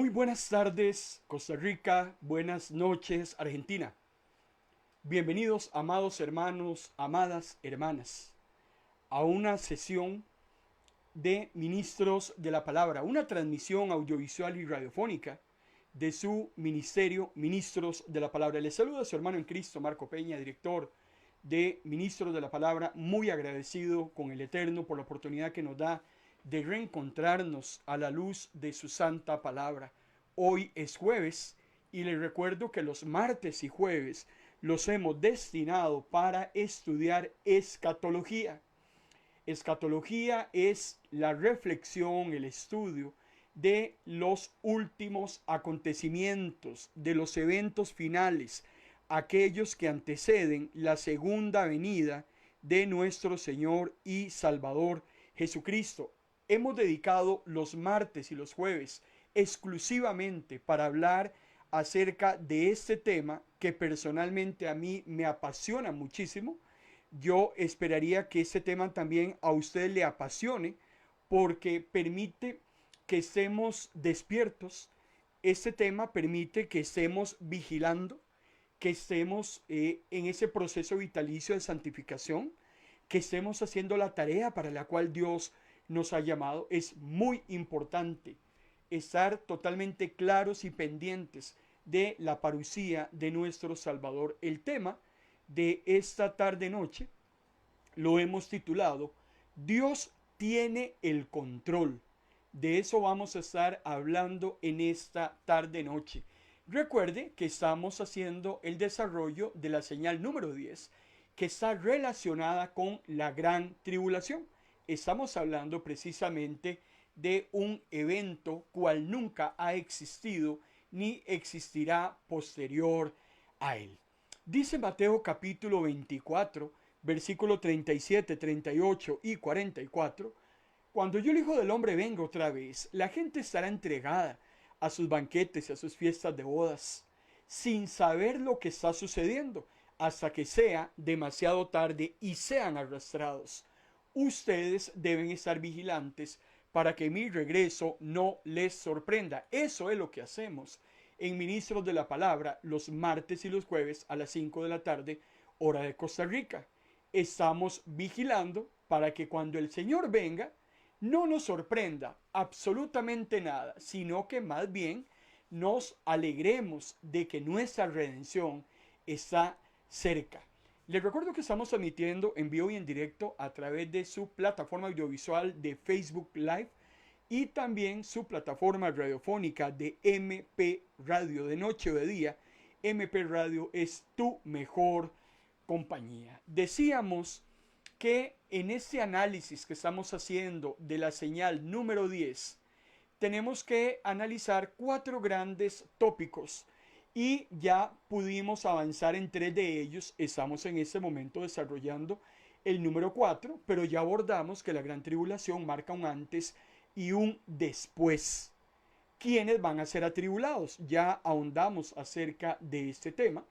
Muy buenas tardes, Costa Rica, buenas noches, Argentina. Bienvenidos, amados hermanos, amadas hermanas, a una sesión de Ministros de la Palabra, una transmisión audiovisual y radiofónica de su ministerio, Ministros de la Palabra. Les saluda a su hermano en Cristo, Marco Peña, director de Ministros de la Palabra, muy agradecido con el Eterno por la oportunidad que nos da de reencontrarnos a la luz de su santa palabra. Hoy es jueves y les recuerdo que los martes y jueves los hemos destinado para estudiar escatología. Escatología es la reflexión, el estudio de los últimos acontecimientos, de los eventos finales, aquellos que anteceden la segunda venida de nuestro Señor y Salvador Jesucristo. Hemos dedicado los martes y los jueves exclusivamente para hablar acerca de este tema que personalmente a mí me apasiona muchísimo. Yo esperaría que este tema también a usted le apasione porque permite que estemos despiertos. Este tema permite que estemos vigilando, que estemos en ese proceso vitalicio de santificación, que estemos haciendo la tarea para la cual Dios nos ha llamado. Es muy importante estar totalmente claros y pendientes de la parucía de nuestro Salvador. El tema de esta tarde-noche lo hemos titulado Dios tiene el control. De eso vamos a estar hablando en esta tarde-noche. Recuerde que estamos haciendo el desarrollo de la señal número 10, que está relacionada con la gran tribulación. Estamos hablando precisamente de un evento cual nunca ha existido ni existirá posterior a él. Dice Mateo capítulo 24, versículo 37, 38 y 44, cuando yo el Hijo del Hombre venga otra vez, la gente estará entregada a sus banquetes y a sus fiestas de bodas, sin saber lo que está sucediendo, hasta que sea demasiado tarde y sean arrastrados. Ustedes deben estar vigilantes para que mi regreso no les sorprenda. Eso es lo que hacemos en Ministros de la Palabra los martes y los jueves a las 5 de la tarde, hora de Costa Rica. Estamos vigilando para que cuando el Señor venga no nos sorprenda absolutamente nada, sino que más bien nos alegremos de que nuestra redención está cerca. Les recuerdo que estamos transmitiendo en vivo y en directo a través de su plataforma audiovisual de Facebook Live y también su plataforma radiofónica de MP Radio, de noche o de día. MP Radio es tu mejor compañía. Decíamos que en este análisis que estamos haciendo de la señal número 10, tenemos que analizar 4 grandes tópicos y ya pudimos avanzar en 3 de ellos. Estamos en este momento desarrollando el número 4, pero ya abordamos que la gran tribulación marca un antes y un después. ¿Quiénes van a ser atribulados? Ya ahondamos acerca de este tema.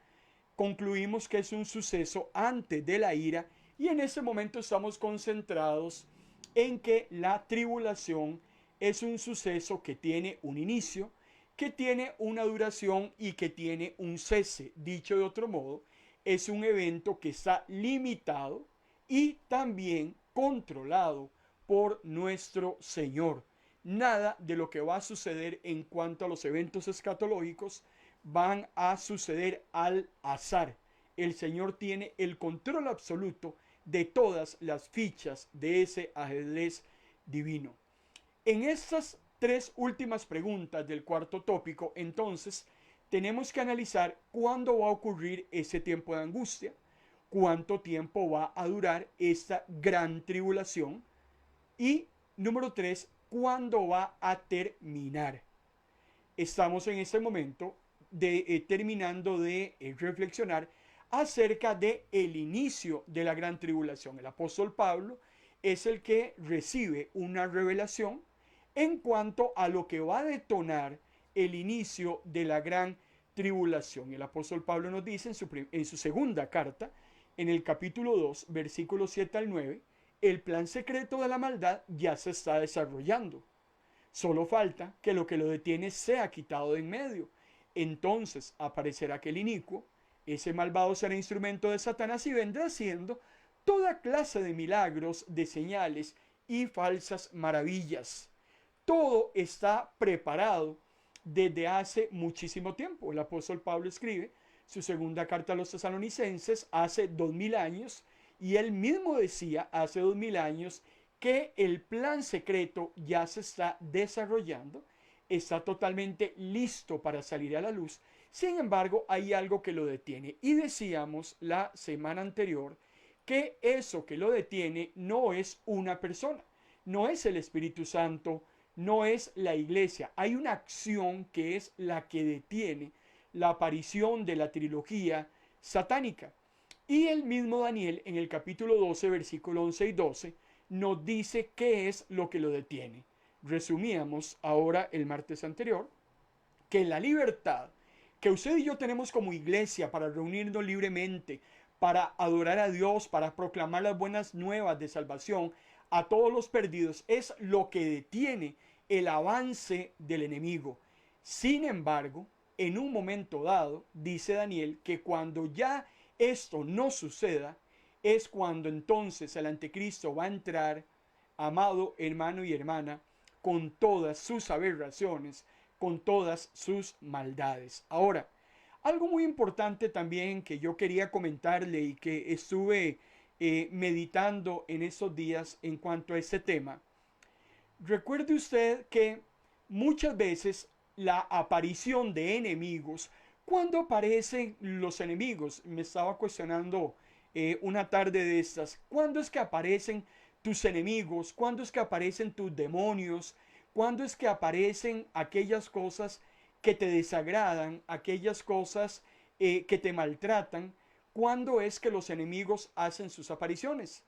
Concluimos que es un suceso antes de la ira y en este momento estamos concentrados en que la tribulación es un suceso que tiene un inicio, que tiene una duración y que tiene un cese. Dicho de otro modo, es un evento que está limitado y también controlado por nuestro Señor. Nada de lo que va a suceder en cuanto a los eventos escatológicos van a suceder al azar. El Señor tiene el control absoluto de todas las fichas de ese ajedrez divino. En estas 3 últimas preguntas del cuarto tópico, entonces, tenemos que analizar cuándo va a ocurrir ese tiempo de angustia, cuánto tiempo va a durar esta gran tribulación y, número 3, cuándo va a terminar. Estamos en este momento terminando de reflexionar acerca de el inicio de la gran tribulación. El apóstol Pablo es el que recibe una revelación en cuanto a lo que va a detonar el inicio de la gran tribulación. El apóstol Pablo nos dice en su segunda carta, en el capítulo 2, versículos 7 al 9, el plan secreto de la maldad ya se está desarrollando. Solo falta que lo detiene sea quitado de en medio. Entonces aparecerá aquel inicuo, ese malvado será instrumento de Satanás y vendrá haciendo toda clase de milagros, de señales y falsas maravillas. Todo está preparado desde hace muchísimo tiempo. El apóstol Pablo escribe su segunda carta a los tesalonicenses hace 2000 años, y él mismo decía hace 2000 años que el plan secreto ya se está desarrollando, está totalmente listo para salir a la luz. Sin embargo, hay algo que lo detiene. Y decíamos la semana anterior que eso que lo detiene no es una persona, no es el Espíritu Santo, no es la iglesia. Hay una acción que es la que detiene la aparición de la trilogía satánica. Y el mismo Daniel en el capítulo 12, versículo 11 y 12, nos dice qué es lo que lo detiene. Resumíamos ahora el martes anterior que la libertad que usted y yo tenemos como iglesia para reunirnos libremente, para adorar a Dios, para proclamar las buenas nuevas de salvación a todos los perdidos, es lo que detiene el avance del enemigo. Sin embargo, en un momento dado, dice Daniel, que cuando ya esto no suceda, es cuando entonces el anticristo va a entrar, amado hermano y hermana, con todas sus aberraciones, con todas sus maldades. Ahora, algo muy importante también que yo quería comentarle y que estuve meditando en estos días en cuanto a este tema. Recuerde usted que muchas veces la aparición de enemigos, cuando aparecen los enemigos, me estaba cuestionando una tarde de estas, ¿cuándo es que aparecen tus enemigos? ¿Cuándo es que aparecen tus demonios? ¿Cuándo es que aparecen aquellas cosas que te desagradan, aquellas cosas que te maltratan? ¿Cuándo es que los enemigos hacen sus apariciones?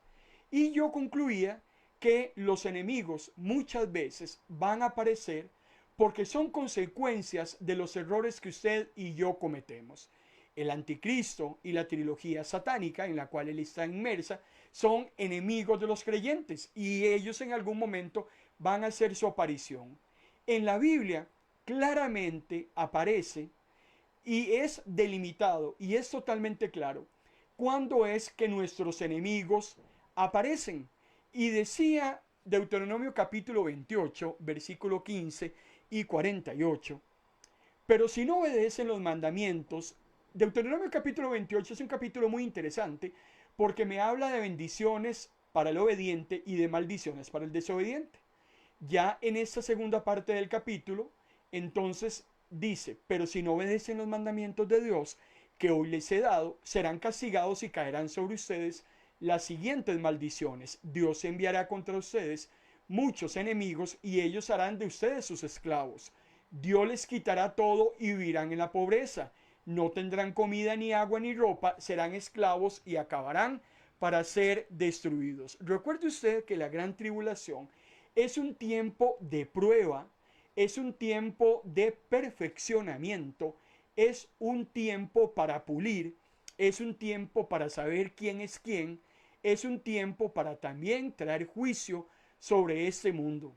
Y yo concluía que los enemigos muchas veces van a aparecer porque son consecuencias de los errores que usted y yo cometemos. El anticristo y la trilogía satánica en la cual él está inmersa son enemigos de los creyentes y ellos en algún momento van a hacer su aparición. En la Biblia claramente aparece y es delimitado y es totalmente claro cuándo es que nuestros enemigos aparecen. Y decía Deuteronomio capítulo 28, versículo 15 y 48. Pero si no obedecen los mandamientos, Deuteronomio capítulo 28 es un capítulo muy interesante porque me habla de bendiciones para el obediente y de maldiciones para el desobediente. Ya en esta segunda parte del capítulo, entonces dice, pero si no obedecen los mandamientos de Dios que hoy les he dado, serán castigados y caerán sobre ustedes las siguientes maldiciones. Dios enviará contra ustedes muchos enemigos y ellos harán de ustedes sus esclavos. Dios les quitará todo y vivirán en la pobreza. No tendrán comida ni agua ni ropa, serán esclavos y acabarán para ser destruidos. Recuerde usted que la gran tribulación es un tiempo de prueba, es un tiempo de perfeccionamiento, es un tiempo para pulir, es un tiempo para saber quién es quién, es un tiempo para también traer juicio sobre este mundo.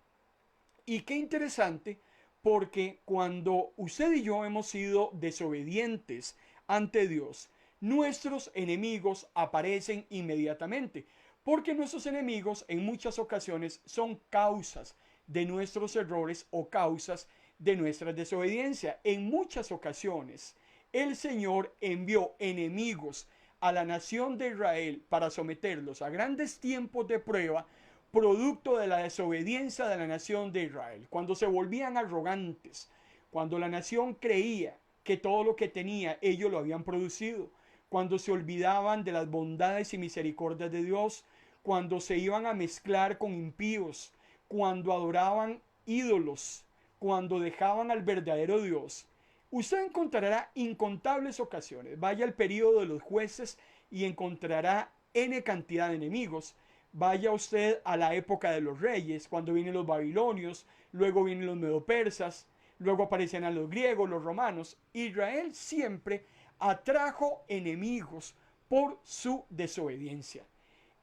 Y qué interesante, porque cuando usted y yo hemos sido desobedientes ante Dios, nuestros enemigos aparecen inmediatamente, porque nuestros enemigos en muchas ocasiones son causas de nuestros errores o causas de nuestra desobediencia. En muchas ocasiones el Señor envió enemigos a la nación de Israel para someterlos a grandes tiempos de prueba, producto de la desobediencia de la nación de Israel. Cuando se volvían arrogantes, cuando la nación creía que todo lo que tenía ellos lo habían producido, cuando se olvidaban de las bondades y misericordias de Dios, cuando se iban a mezclar con impíos, cuando adoraban ídolos, cuando dejaban al verdadero Dios. Usted encontrará incontables ocasiones. Vaya al periodo de los jueces y encontrará N cantidad de enemigos. Vaya usted a la época de los reyes, cuando vienen los babilonios, luego vienen los medopersas, luego aparecen a los griegos, los romanos. Israel siempre atrajo enemigos por su desobediencia.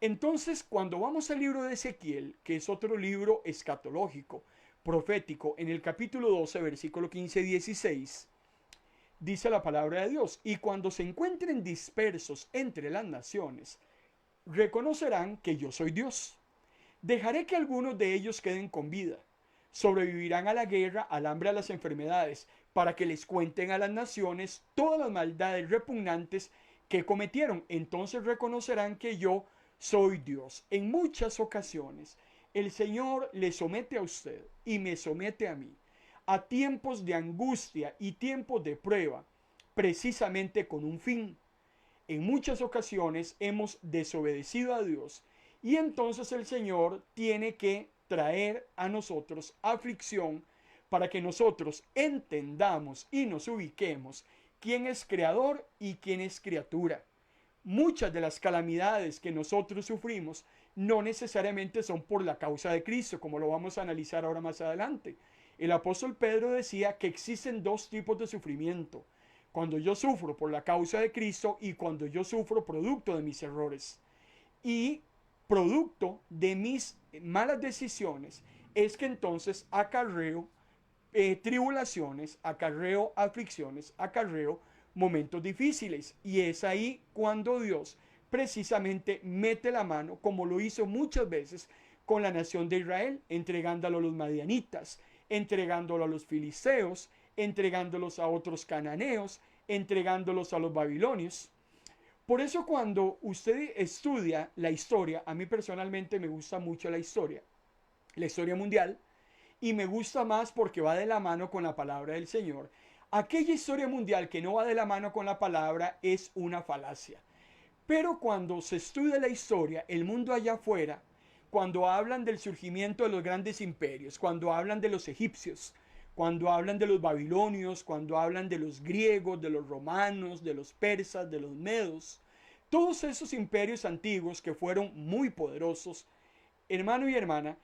Entonces, cuando vamos al libro de Ezequiel, que es otro libro escatológico, profético, en el capítulo 12, versículo 15 y 16, dice la palabra de Dios: y cuando se encuentren dispersos entre las naciones, reconocerán que yo soy Dios. Dejaré que algunos de ellos queden con vida. Sobrevivirán a la guerra, al hambre, a las enfermedades, para que les cuenten a las naciones todas las maldades repugnantes que cometieron. Entonces reconocerán que yo soy Dios. En muchas ocasiones, el Señor le somete a usted y me somete a mí a tiempos de angustia y tiempos de prueba, precisamente con un fin. En muchas ocasiones hemos desobedecido a Dios y entonces el Señor tiene que traer a nosotros aflicción para que nosotros entendamos y nos ubiquemos quién es creador y quién es criatura. Muchas de las calamidades que nosotros sufrimos no necesariamente son por la causa de Cristo, como lo vamos a analizar ahora más adelante. El apóstol Pedro decía que existen dos tipos de sufrimiento: cuando yo sufro por la causa de Cristo y cuando yo sufro producto de mis errores. Y producto de mis malas decisiones es que entonces acarreo tribulaciones, acarreo aflicciones, acarreo momentos difíciles. Y es ahí cuando Dios precisamente mete la mano, como lo hizo muchas veces con la nación de Israel, entregándolo a los madianitas, entregándolo a los filisteos, entregándolos a otros cananeos, entregándolos a los babilonios. Por eso cuando usted estudia la historia, a mí personalmente me gusta mucho la historia mundial, y me gusta más porque va de la mano con la palabra del Señor. Aquella historia mundial que no va de la mano con la palabra es una falacia. Pero cuando se estudia la historia, el mundo allá afuera, cuando hablan del surgimiento de los grandes imperios, cuando hablan de los egipcios, cuando hablan de los babilonios, cuando hablan de los griegos, de los romanos, de los persas, de los medos, todos esos imperios antiguos que fueron muy poderosos, hermano y hermana,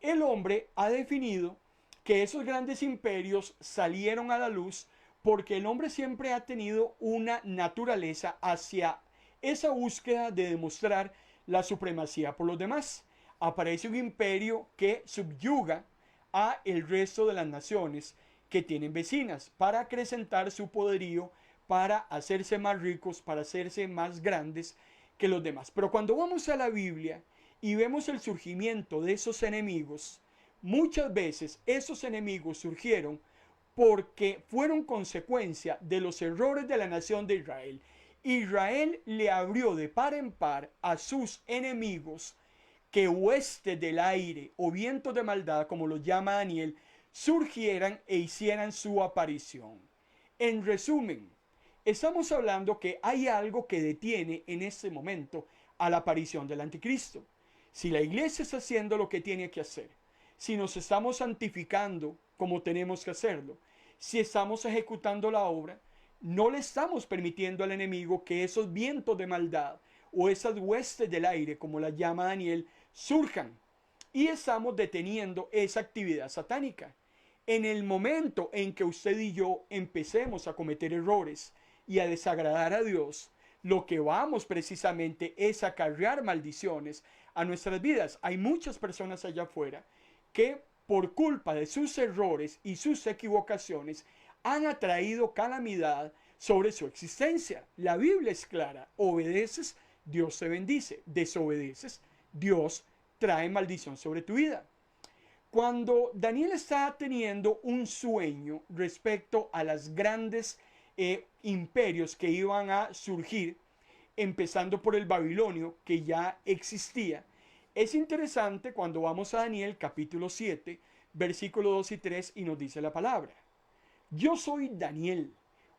el hombre ha definido que esos grandes imperios salieron a la luz porque el hombre siempre ha tenido una naturaleza hacia esa búsqueda de demostrar la supremacía por los demás. Aparece un imperio que subyuga a el resto de las naciones que tienen vecinas para acrecentar su poderío, para hacerse más ricos, para hacerse más grandes que los demás. Pero cuando vamos a la Biblia y vemos el surgimiento de esos enemigos, muchas veces esos enemigos surgieron porque fueron consecuencia de los errores de la nación de Israel. Israel le abrió de par en par a sus enemigos que huestes del aire o vientos de maldad, como los llama Daniel, surgieran e hicieran su aparición. En resumen, estamos hablando que hay algo que detiene en este momento a la aparición del anticristo. Si la iglesia está haciendo lo que tiene que hacer, si nos estamos santificando como tenemos que hacerlo, si estamos ejecutando la obra, no le estamos permitiendo al enemigo que esos vientos de maldad o esas huestes del aire, como las llama Daniel, surjan. Y estamos deteniendo esa actividad satánica. En el momento en que usted y yo empecemos a cometer errores y a desagradar a Dios, lo que vamos precisamente es acarrear maldiciones a nuestras vidas. Hay muchas personas allá afuera que por culpa de sus errores y sus equivocaciones han atraído calamidad sobre su existencia. La Biblia es clara: obedeces, Dios te bendice; desobedeces, Dios trae maldición sobre tu vida. Cuando Daniel está teniendo un sueño respecto a los grandes imperios que iban a surgir, empezando por el babilonio que ya existía, es interesante cuando vamos a Daniel capítulo 7, versículos 2 y 3, y nos dice la palabra: yo soy Daniel.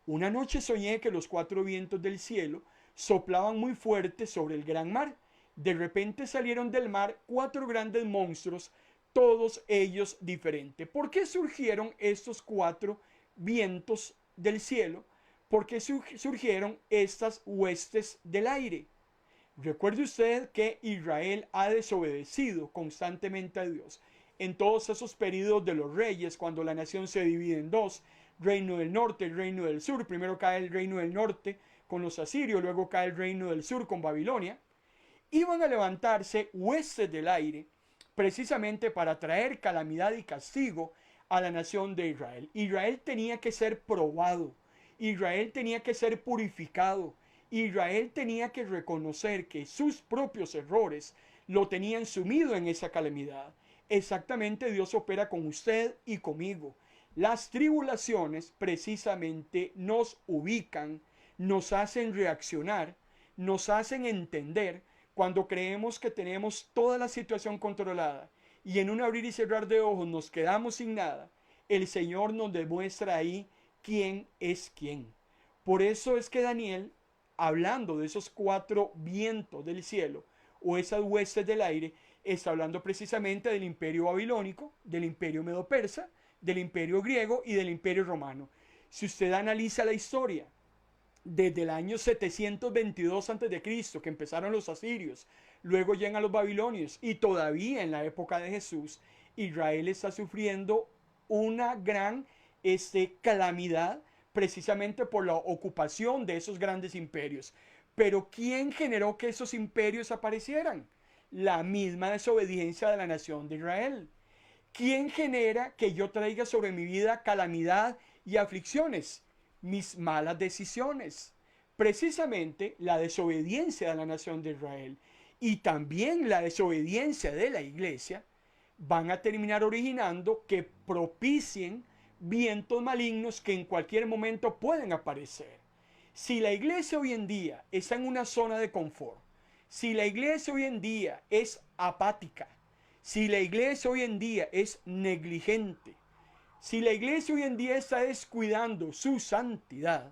Una noche soñé que los cuatro vientos del cielo soplaban muy fuerte sobre el gran mar. De repente salieron del mar cuatro grandes monstruos, todos ellos diferentes. ¿Por qué surgieron estos cuatro vientos del cielo? ¿Por qué surgieron estas huestes del aire? Recuerde usted que Israel ha desobedecido constantemente a Dios. En todos esos periodos de los reyes, cuando la nación se divide en dos, reino del norte, el reino del sur, primero cae el reino del norte con los asirios, luego cae el reino del sur con Babilonia, iban a levantarse huestes del aire precisamente para traer calamidad y castigo a la nación de Israel. Israel tenía que ser probado, Israel tenía que ser purificado, Israel tenía que reconocer que sus propios errores lo tenían sumido en esa calamidad. Exactamente Dios opera con usted y conmigo. Las tribulaciones precisamente nos ubican, nos hacen reaccionar, nos hacen entender cuando creemos que tenemos toda la situación controlada y en un abrir y cerrar de ojos nos quedamos sin nada. El Señor nos demuestra ahí quién es quién. Por eso es que Daniel, hablando de esos 4 vientos del cielo o esas huestes del aire, está hablando precisamente del imperio babilónico, del imperio medo-persa, del imperio griego y del imperio romano. Si usted analiza la historia, desde el año 722 a.C., que empezaron los asirios, luego llegan los babilonios y todavía en la época de Jesús, Israel está sufriendo una gran calamidad precisamente por la ocupación de esos grandes imperios. Pero ¿quién generó que esos imperios aparecieran? La misma desobediencia de la nación de Israel. ¿Quién genera que yo traiga sobre mi vida calamidad y aflicciones? Mis malas decisiones. Precisamente la desobediencia de la nación de Israel y también la desobediencia de la iglesia van a terminar originando que propicien vientos malignos que en cualquier momento pueden aparecer. Si la iglesia hoy en día está en una zona de confort, si la iglesia hoy en día es apática, si la iglesia hoy en día es negligente, si la iglesia hoy en día está descuidando su santidad,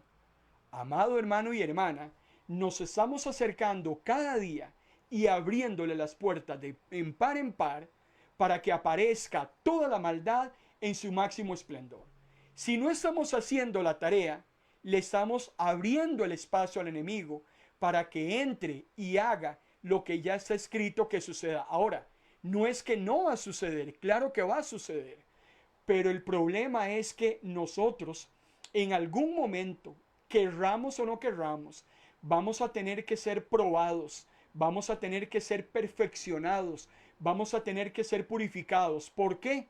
amado hermano y hermana, nos estamos acercando cada día y abriéndole las puertas de en par para que aparezca toda la maldad en su máximo esplendor. Si no estamos haciendo la tarea, le estamos abriendo el espacio al enemigo para que entre y haga lo que ya está escrito que suceda. Ahora, no es que no va a suceder, claro que va a suceder, pero el problema es que nosotros en algún momento, querramos o no querramos, vamos a tener que ser probados, vamos a tener que ser perfeccionados, vamos a tener que ser purificados. ¿Por qué?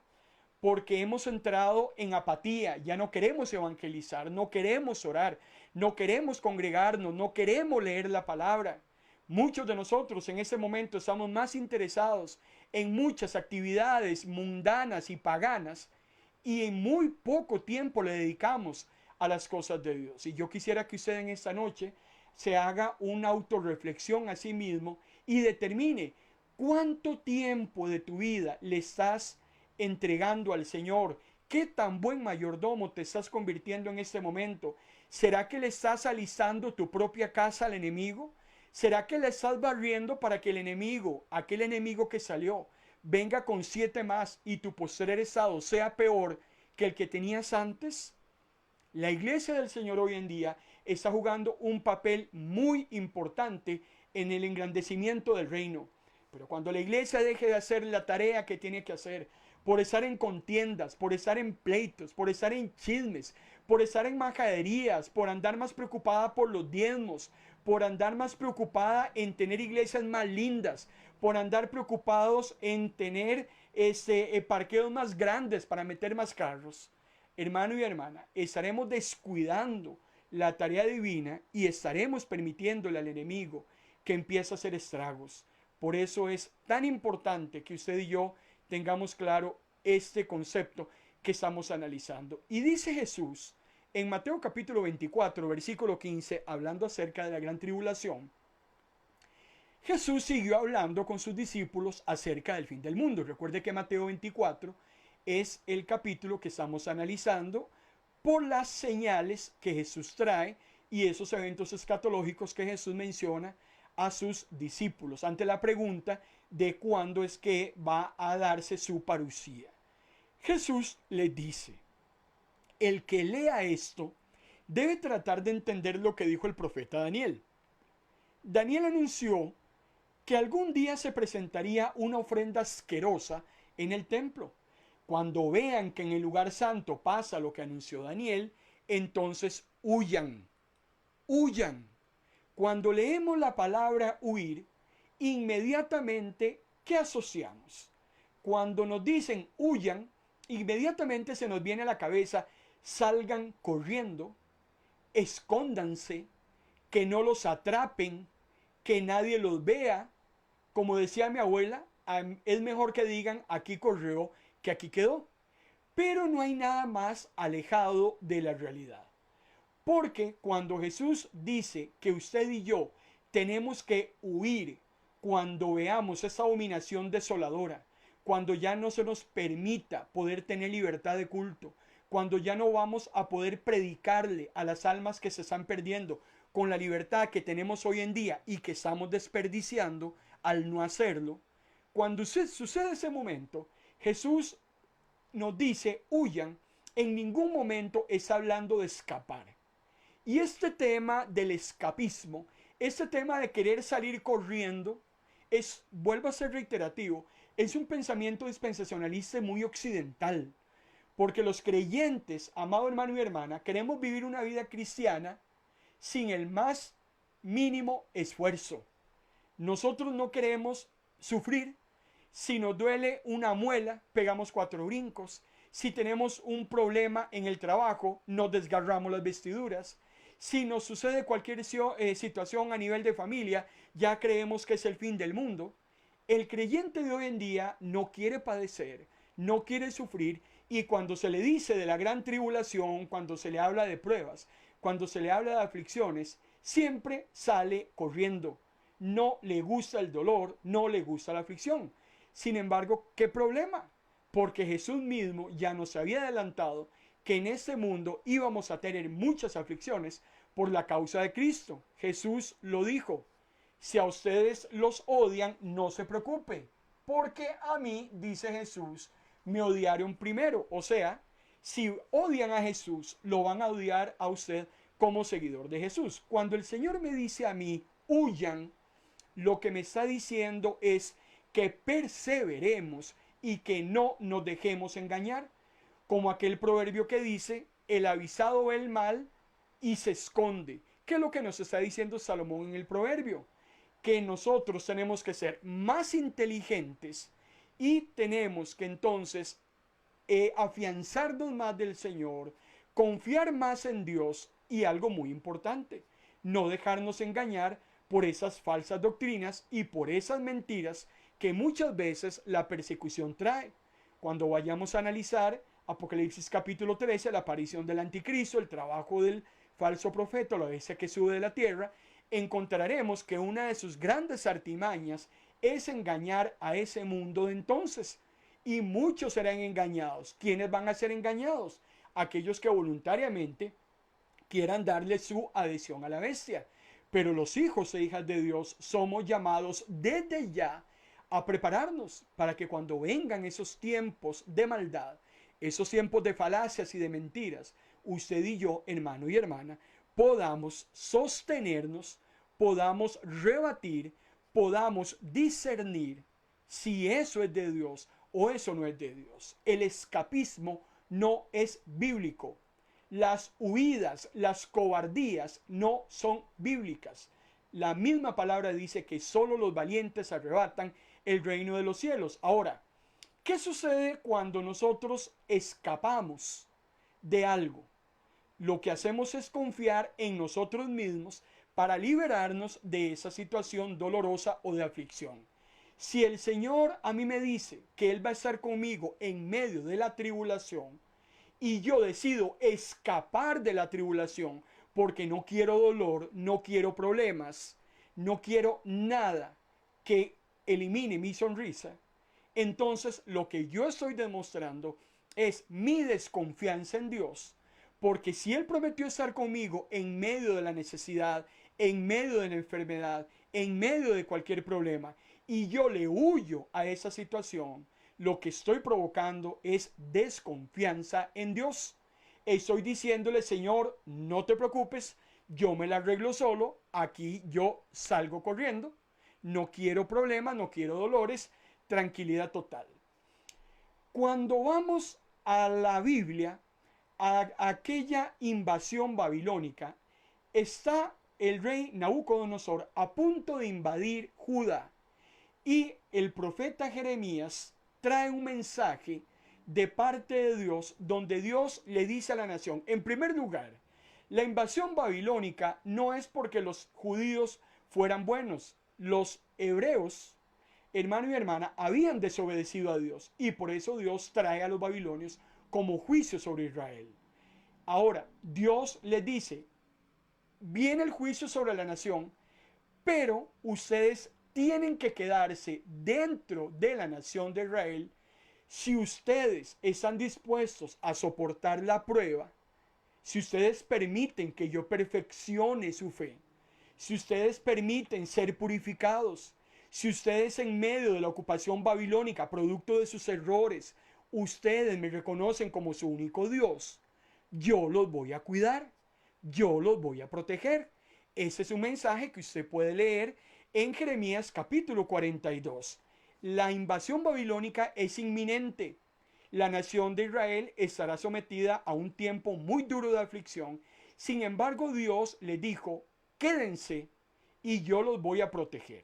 Porque hemos entrado en apatía, ya no queremos evangelizar, no queremos orar, no queremos congregarnos, no queremos leer la palabra. Muchos de nosotros en ese momento estamos más interesados en muchas actividades mundanas y paganas y en muy poco tiempo le dedicamos a las cosas de Dios. Y yo quisiera que usted en esta noche se haga una autorreflexión a sí mismo y determine cuánto tiempo de tu vida le estás entregando al Señor. ¿Qué tan buen mayordomo te estás convirtiendo en este momento? ¿Será que le estás alistando tu propia casa al enemigo? ¿Será que le estás barriendo para que el enemigo, aquel enemigo que salió, venga con 7 más y tu postrer estado sea peor que el que tenías antes? La iglesia del Señor hoy en día está jugando un papel muy importante en el engrandecimiento del reino. Pero cuando la iglesia deje de hacer la tarea que tiene que hacer, por estar en contiendas, por estar en pleitos, por estar en chismes, por estar en majaderías, por andar más preocupada por los diezmos, por andar más preocupada en tener iglesias más lindas, por andar preocupados en tener parqueos más grandes para meter más carros, hermano y hermana, estaremos descuidando la tarea divina y estaremos permitiéndole al enemigo que empiece a hacer estragos. Por eso es tan importante que usted y yo tengamos claro este concepto que estamos analizando. Y dice Jesús en Mateo capítulo 24, versículo 15, hablando acerca de la gran tribulación. Jesús siguió hablando con sus discípulos acerca del fin del mundo. Recuerde que Mateo 24 es el capítulo que estamos analizando por las señales que Jesús trae y esos eventos escatológicos que Jesús menciona a sus discípulos ante la pregunta de cuándo es que va a darse su parucía. Jesús les dice, el que lea esto debe tratar de entender lo que dijo el profeta Daniel. Daniel anunció que algún día se presentaría una ofrenda asquerosa en el templo. Cuando vean que en el lugar santo pasa lo que anunció Daniel, entonces huyan, huyan. Cuando leemos la palabra huir, inmediatamente, ¿qué asociamos? cuando nos dicen huyan, inmediatamente se nos viene a la cabeza: salgan corriendo, escóndanse, que no los atrapen, que nadie los vea. Como decía mi abuela, es mejor que digan aquí corrió que aquí quedó. Pero no hay nada más alejado de la realidad. Porque cuando Jesús dice que usted y yo tenemos que huir cuando veamos esa abominación desoladora, cuando ya no se nos permita poder tener libertad de culto, cuando ya no vamos a poder predicarle a las almas que se están perdiendo con la libertad que tenemos hoy en día y que estamos desperdiciando al no hacerlo, cuando sucede ese momento, Jesús nos dice huyan, en ningún momento está hablando de escapar. Y este tema del escapismo, este tema de querer salir corriendo, vuelvo a ser reiterativo, es un pensamiento dispensacionalista muy occidental. Porque los creyentes, amado hermano y hermana, queremos vivir una vida cristiana sin el más mínimo esfuerzo. Nosotros no queremos sufrir. Si nos duele una muela, pegamos 4 brincos. Si tenemos un problema en el trabajo, nos desgarramos las vestiduras. Si nos sucede cualquier situación a nivel de familia, ya creemos que es el fin del mundo. El creyente de hoy en día no quiere padecer, no quiere sufrir, y cuando se le dice de la gran tribulación, cuando se le habla de pruebas, cuando se le habla de aflicciones, siempre sale corriendo. No le gusta el dolor, no le gusta la aflicción. Sin embargo, ¿qué problema? Porque Jesús mismo ya nos había adelantado que en este mundo íbamos a tener muchas aflicciones por la causa de Cristo. Jesús lo dijo: si a ustedes los odian, no se preocupe, porque a mí, dice Jesús, me odiaron primero. O sea, si odian a Jesús, lo van a odiar a usted como seguidor de Jesús. Cuando el Señor me dice a mí, huyan, lo que me está diciendo es que perseveremos y que no nos dejemos engañar. Como aquel proverbio que dice: el avisado ve el mal y se esconde. ¿Qué es lo que nos está diciendo Salomón en el proverbio? Que nosotros tenemos que ser más inteligentes y tenemos que entonces afianzarnos más del Señor, confiar más en Dios y algo muy importante, no dejarnos engañar por esas falsas doctrinas y por esas mentiras que muchas veces la persecución trae. Cuando vayamos a analizar Apocalipsis capítulo 13, la aparición del anticristo, el trabajo del falso profeta, la bestia que sube de la tierra, encontraremos que una de sus grandes artimañas es engañar a ese mundo de entonces. Y muchos serán engañados. ¿Quiénes van a ser engañados? Aquellos que voluntariamente quieran darle su adhesión a la bestia. Pero los hijos e hijas de Dios somos llamados desde ya a prepararnos para que cuando vengan esos tiempos de maldad, esos tiempos de falacias y de mentiras, usted y yo, hermano y hermana, podamos sostenernos, podamos rebatir, podamos discernir si eso es de Dios o eso no es de Dios. El escapismo no es bíblico. Las huidas, las cobardías no son bíblicas. La misma palabra dice que solo los valientes arrebatan el reino de los cielos. Ahora, ¿qué sucede cuando nosotros escapamos de algo? Lo que hacemos es confiar en nosotros mismos para liberarnos de esa situación dolorosa o de aflicción. Si el Señor a mí me dice que Él va a estar conmigo en medio de la tribulación y yo decido escapar de la tribulación porque no quiero dolor, no quiero problemas, no quiero nada que elimine mi sonrisa, entonces lo que yo estoy demostrando es mi desconfianza en Dios. Porque si Él prometió estar conmigo en medio de la necesidad, en medio de la enfermedad, en medio de cualquier problema, y yo le huyo a esa situación, lo que estoy provocando es desconfianza en Dios. Estoy diciéndole: Señor, no te preocupes, yo me la arreglo solo, aquí yo salgo corriendo, no quiero problemas, no quiero dolores, tranquilidad total. Cuando vamos a la Biblia, a aquella invasión babilónica, está el rey Nabucodonosor a punto de invadir Judá. Y el profeta Jeremías trae un mensaje de parte de Dios, donde Dios le dice a la nación, en primer lugar, la invasión babilónica no es porque los judíos fueran buenos. Los hebreos, hermano y hermana, habían desobedecido a Dios, y por eso Dios trae a los babilonios como juicio sobre Israel. Ahora, Dios les dice, viene el juicio sobre la nación, pero ustedes tienen que quedarse dentro de la nación de Israel si ustedes están dispuestos a soportar la prueba, si ustedes permiten que yo perfeccione su fe, si ustedes permiten ser purificados, si ustedes en medio de la ocupación babilónica, producto de sus errores, ustedes me reconocen como su único Dios, yo los voy a cuidar, yo los voy a proteger. Ese es un mensaje que usted puede leer en Jeremías capítulo 42. La invasión babilónica es inminente. La nación de Israel estará sometida a un tiempo muy duro de aflicción. Sin embargo, Dios le dijo, quédense y yo los voy a proteger.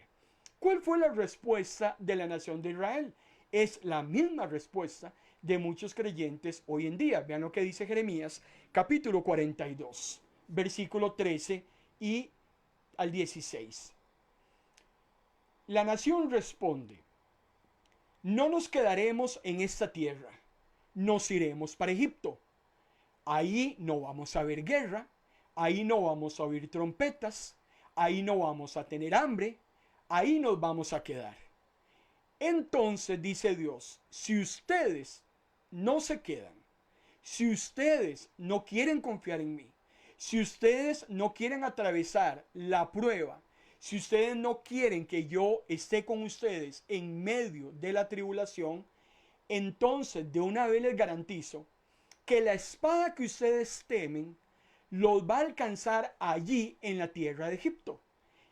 ¿Cuál fue la respuesta de la nación de Israel? Es la misma respuesta de muchos creyentes hoy en día. Vean lo que dice Jeremías capítulo 42, versículo 13 y al 16. La nación responde, no nos quedaremos en esta tierra, nos iremos para Egipto. Ahí no vamos a ver guerra, ahí no vamos a oír trompetas, ahí no vamos a tener hambre, ahí nos vamos a quedar. Entonces dice Dios, si ustedes no se quedan, si ustedes no quieren confiar en mí, si ustedes no quieren atravesar la prueba, si ustedes no quieren que yo esté con ustedes en medio de la tribulación, entonces de una vez les garantizo que la espada que ustedes temen los va a alcanzar allí en la tierra de Egipto.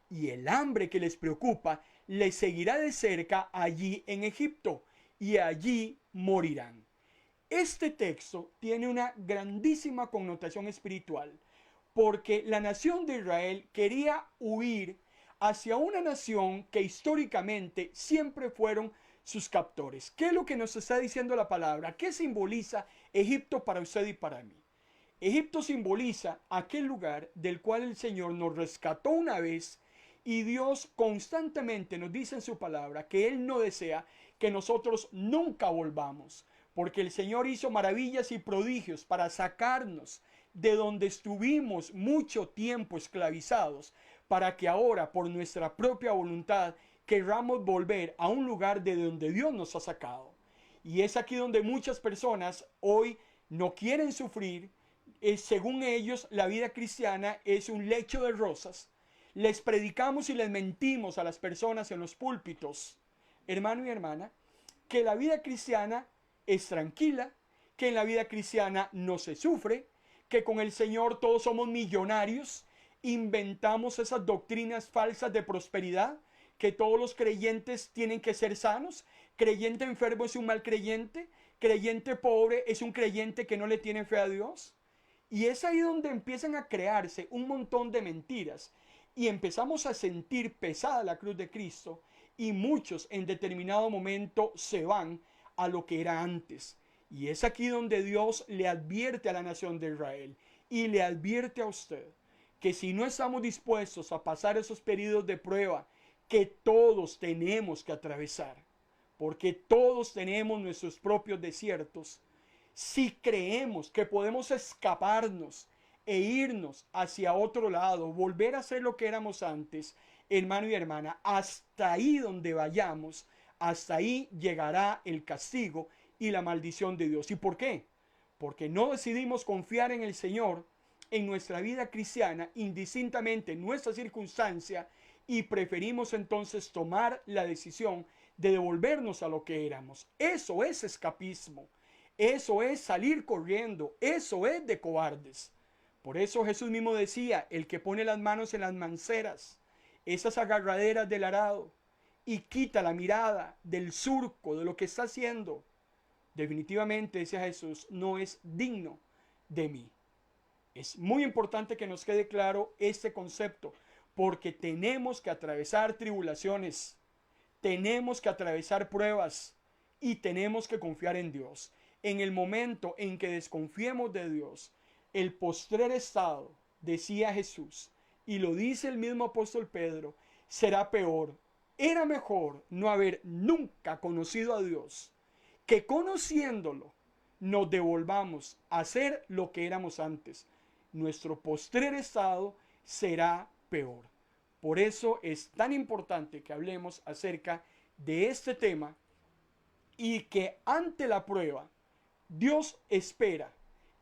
Y el hambre que les preocupa les seguirá de cerca allí en Egipto, y allí morirán. Este texto tiene una grandísima connotación espiritual, porque la nación de Israel quería huir hacia una nación que históricamente siempre fueron sus captores. ¿Qué es lo que nos está diciendo la palabra? ¿Qué simboliza Egipto para usted y para mí? Egipto simboliza aquel lugar del cual el Señor nos rescató una vez, y Dios constantemente nos dice en su palabra que Él no desea que nosotros nunca volvamos, porque el Señor hizo maravillas y prodigios para sacarnos de donde estuvimos mucho tiempo esclavizados, para que ahora por nuestra propia voluntad querramos volver a un lugar de donde Dios nos ha sacado. Y es aquí donde muchas personas hoy no quieren sufrir. Según ellos, la vida cristiana es un lecho de rosas. Les predicamos y les mentimos a las personas en los púlpitos, hermano y hermana, que la vida cristiana es tranquila, que en la vida cristiana no se sufre, que con el Señor todos somos millonarios. Inventamos esas doctrinas falsas de prosperidad, que todos los creyentes tienen que ser sanos. Creyente enfermo es un mal creyente, creyente pobre es un creyente que no le tiene fe a Dios. Y es ahí donde empiezan a crearse un montón de mentiras, y empezamos a sentir pesada la cruz de Cristo, y muchos en determinado momento se van a lo que era antes. Y es aquí donde Dios le advierte a la nación de Israel y le advierte a usted que si no estamos dispuestos a pasar esos periodos de prueba que todos tenemos que atravesar, porque todos tenemos nuestros propios desiertos, si creemos que podemos escaparnos e irnos hacia otro lado, volver a ser lo que éramos antes, hermano y hermana, hasta ahí donde vayamos, hasta ahí llegará el castigo y la maldición de Dios. ¿Y por qué? Porque no decidimos confiar en el Señor en nuestra vida cristiana, indistintamente en nuestra circunstancia, y preferimos entonces tomar la decisión de devolvernos a lo que éramos. Eso es escapismo. Eso es salir corriendo. Eso es de cobardes. Por eso Jesús mismo decía, el que pone las manos en las manceras, esas agarraderas del arado, y quita la mirada del surco de lo que está haciendo, definitivamente, decía Jesús, no es digno de mí. Es muy importante que nos quede claro este concepto, porque tenemos que atravesar tribulaciones, tenemos que atravesar pruebas, y tenemos que confiar en Dios. En el momento en que desconfiemos de Dios, el postrer estado, decía Jesús, y lo dice el mismo apóstol Pedro, será peor. Era mejor no haber nunca conocido a Dios, que conociéndolo nos devolvamos a ser lo que éramos antes. Nuestro postrer estado será peor. Por eso es tan importante que hablemos acerca de este tema y que ante la prueba Dios espera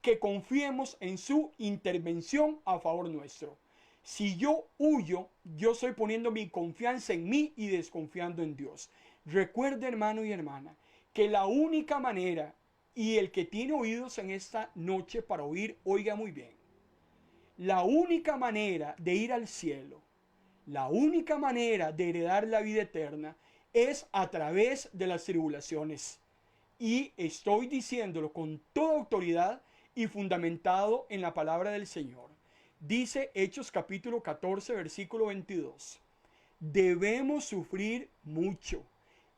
que confiemos en su intervención a favor nuestro. Si yo huyo, yo estoy poniendo mi confianza en mí y desconfiando en Dios. Recuerde, hermano y hermana, que la única manera, y el que tiene oídos en esta noche para oír, oiga muy bien, la única manera de ir al cielo, la única manera de heredar la vida eterna es a través de las tribulaciones. Y estoy diciéndolo con toda autoridad y fundamentado en la palabra del Señor. Dice Hechos capítulo 14, versículo 22. Debemos sufrir mucho.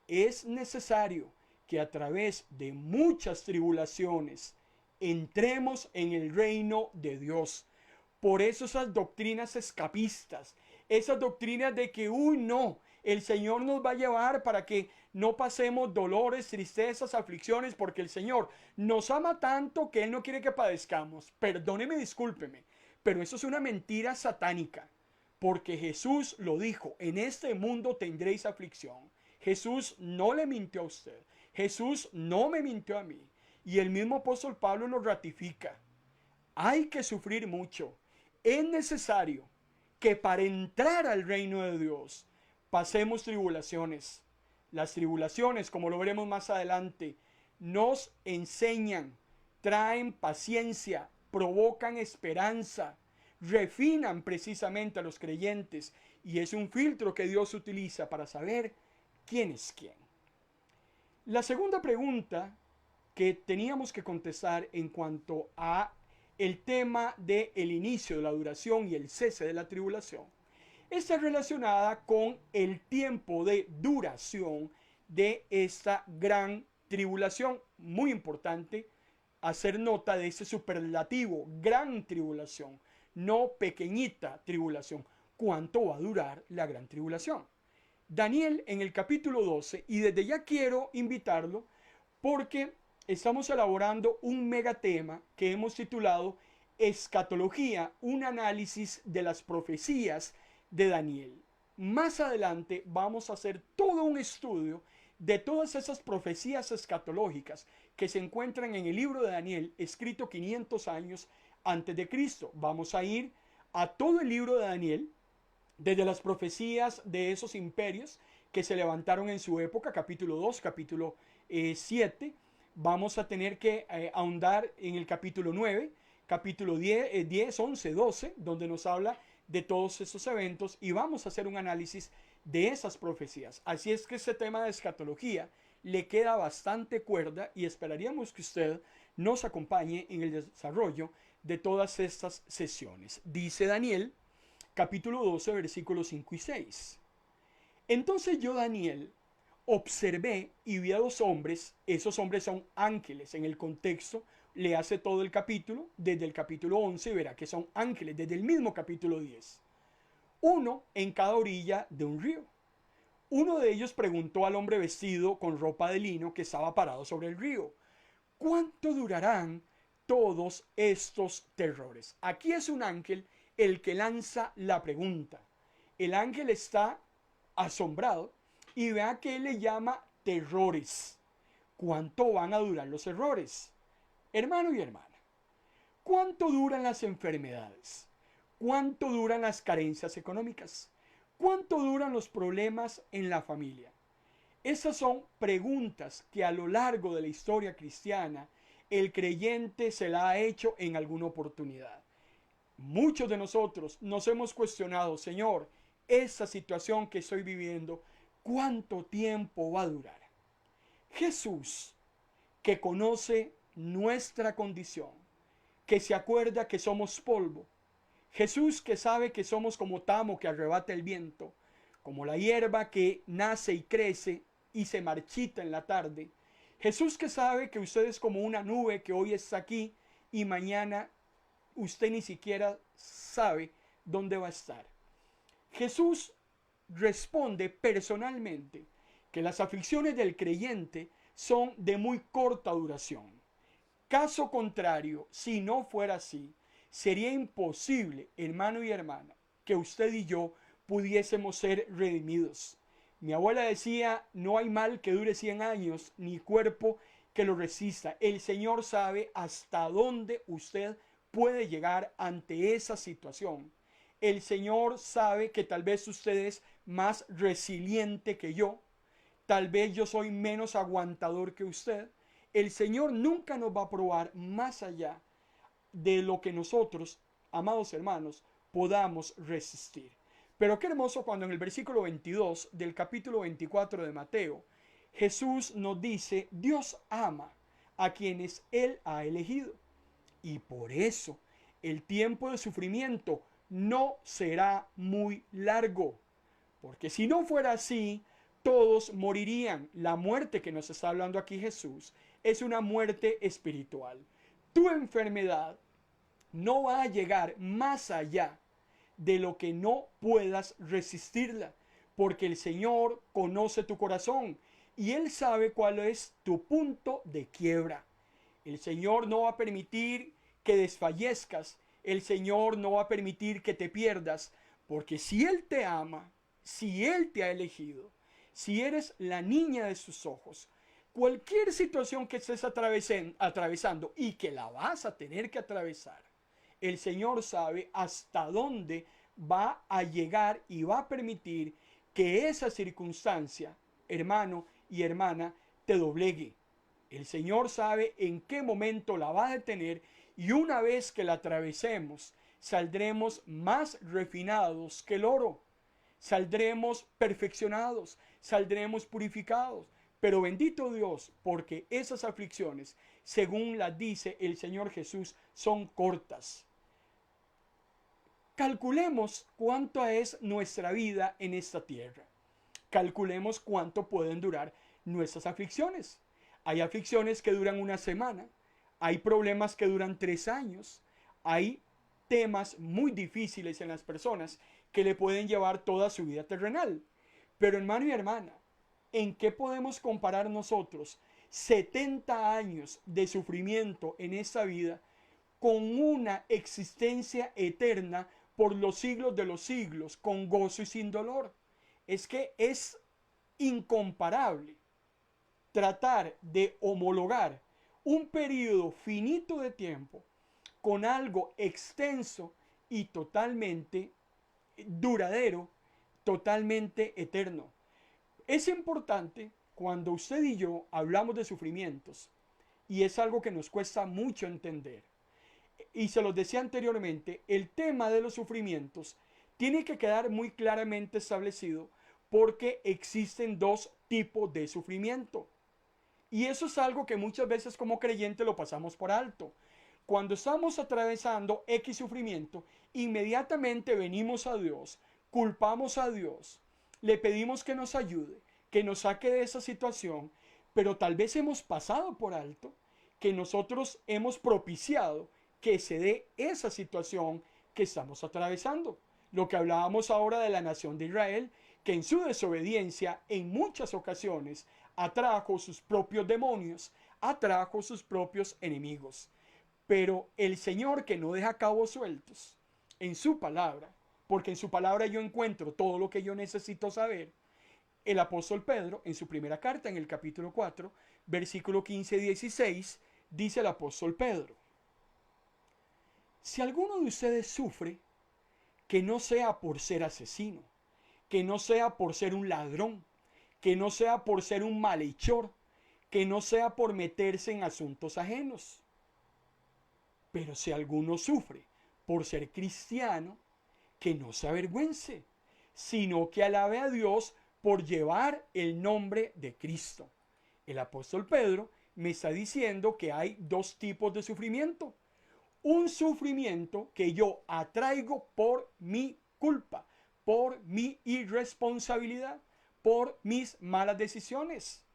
Es necesario que a través de muchas tribulaciones entremos en el reino de Dios. Por eso esas doctrinas escapistas, esas doctrinas de que, uy, no, el Señor nos va a llevar para que no pasemos dolores, tristezas, aflicciones, porque el Señor nos ama tanto que Él no quiere que padezcamos. Perdóneme, discúlpeme, pero eso es una mentira satánica, porque Jesús lo dijo, en este mundo tendréis aflicción. Jesús no le mintió a usted, Jesús no me mintió a mí, y el mismo apóstol Pablo lo ratifica. Hay que sufrir mucho. Es necesario que para entrar al reino de Dios pasemos tribulaciones. Las tribulaciones, como lo veremos más adelante, nos enseñan, traen paciencia, provocan esperanza, refinan precisamente a los creyentes y es un filtro que Dios utiliza para saber quién es quién. La segunda pregunta que teníamos que contestar en cuanto a el tema del inicio de la duración y el cese de la tribulación está relacionada con el tiempo de duración de esta gran tribulación. Muy importante hacer nota de ese superlativo, gran tribulación, no pequeñita tribulación. ¿Cuánto va a durar la gran tribulación? Daniel en el capítulo 12, y desde ya quiero invitarlo porque estamos elaborando un megatema que hemos titulado Escatología, un análisis de las profecías de Daniel. Más adelante vamos a hacer todo un estudio de todas esas profecías escatológicas que se encuentran en el libro de Daniel, escrito 500 años antes de Cristo. Vamos a ir a todo el libro de Daniel, desde las profecías de esos imperios que se levantaron en su época, capítulo 2, capítulo 7. Vamos a tener que ahondar en el capítulo 9, capítulo 10, 11, 12, donde nos habla de todos estos eventos y vamos a hacer un análisis de esas profecías. Así es que este tema de escatología le queda bastante cuerda y esperaríamos que usted nos acompañe en el desarrollo de todas estas sesiones. Dice Daniel, capítulo 12, versículos 5 y 6. Entonces yo, Daniel, observé y vi a dos hombres. Esos hombres son ángeles. En el contexto le hace todo el capítulo, desde el capítulo 11 verá que son ángeles, desde el mismo capítulo 10. Uno en cada orilla de un río. Uno de ellos preguntó al hombre vestido con ropa de lino que estaba parado sobre el río: ¿cuánto durarán todos estos terrores? Aquí es un ángel el que lanza la pregunta. El ángel está asombrado y vea que él le llama terrores. ¿Cuánto van a durar los errores? Hermano y hermana, ¿cuánto duran las enfermedades? ¿Cuánto duran las carencias económicas? ¿Cuánto duran los problemas en la familia? Esas son preguntas que a lo largo de la historia cristiana el creyente se la ha hecho en alguna oportunidad. Muchos de nosotros nos hemos cuestionado: Señor, esta situación que estoy viviendo, ¿cuánto tiempo va a durar? Jesús, que conoce nuestra condición, que se acuerda que somos polvo, Jesús que sabe que somos como tamo que arrebata el viento, como la hierba que nace y crece y se marchita en la tarde, Jesús que sabe que usted es como una nube que hoy está aquí y mañana usted ni siquiera sabe dónde va a estar. Jesús responde personalmente que las aflicciones del creyente son de muy corta duración. Caso contrario, si no fuera así, sería imposible, hermano y hermana, que usted y yo pudiésemos ser redimidos. Mi abuela decía, no hay mal que dure 100 años, ni cuerpo que lo resista. El Señor sabe hasta dónde usted puede llegar ante esa situación. El Señor sabe que tal vez usted es más resiliente que yo. Tal vez yo soy menos aguantador que usted. El Señor nunca nos va a probar más allá de lo que nosotros, amados hermanos, podamos resistir. Pero qué hermoso cuando en el versículo 22 del capítulo 24 de Mateo, Jesús nos dice, Dios ama a quienes Él ha elegido. Y por eso el tiempo de sufrimiento no será muy largo. Porque si no fuera así, todos morirían. La muerte que nos está hablando aquí Jesús es una muerte espiritual. Tu enfermedad no va a llegar más allá de lo que no puedas resistirla, porque el Señor conoce tu corazón y Él sabe cuál es tu punto de quiebra. El Señor no va a permitir que desfallezcas, el Señor no va a permitir que te pierdas, porque si Él te ama, si Él te ha elegido, si eres la niña de sus ojos, cualquier situación que estés atravesando y que la vas a tener que atravesar, el Señor sabe hasta dónde va a llegar y va a permitir que esa circunstancia, hermano y hermana, te doblegue. El Señor sabe en qué momento la va a detener y una vez que la atravesemos, saldremos más refinados que el oro. Saldremos perfeccionados, saldremos purificados. Pero bendito Dios, porque esas aflicciones, según las dice el Señor Jesús, son cortas. Calculemos cuánto es nuestra vida en esta tierra. Calculemos cuánto pueden durar nuestras aflicciones. Hay aflicciones que duran una semana, hay problemas que duran 3 años, hay temas muy difíciles en las personas que le pueden llevar toda su vida terrenal. Pero hermano y hermana, ¿en qué podemos comparar nosotros 70 años de sufrimiento en esta vida con una existencia eterna por los siglos de los siglos, con gozo y sin dolor? Es que es incomparable tratar de homologar un periodo finito de tiempo con algo extenso y totalmente duradero, totalmente eterno. Es importante cuando usted y yo hablamos de sufrimientos, y es algo que nos cuesta mucho entender, y se los decía anteriormente, el tema de los sufrimientos tiene que quedar muy claramente establecido porque existen dos tipos de sufrimiento. Y eso es algo que muchas veces como creyente lo pasamos por alto. Cuando estamos atravesando X sufrimiento, inmediatamente venimos a Dios, culpamos a Dios, le pedimos que nos ayude, que nos saque de esa situación, pero tal vez hemos pasado por alto que nosotros hemos propiciado que se dé esa situación que estamos atravesando. Lo que hablábamos ahora de la nación de Israel, que en su desobediencia en muchas ocasiones atrajo sus propios demonios, atrajo sus propios enemigos. Pero el Señor, que no deja cabos sueltos en su palabra, porque en su palabra yo encuentro todo lo que yo necesito saber, el apóstol Pedro en su primera carta, en el capítulo 4, versículo 15 y 16, dice el apóstol Pedro: si alguno de ustedes sufre, que no sea por ser asesino, que no sea por ser un ladrón, que no sea por ser un malhechor, que no sea por meterse en asuntos ajenos. Pero si alguno sufre por ser cristiano, que no se avergüence, sino que alabe a Dios por llevar el nombre de Cristo. El apóstol Pedro me está diciendo que hay dos tipos de sufrimiento. Un sufrimiento que yo atraigo por mi culpa, por mi irresponsabilidad, por mis malas decisiones.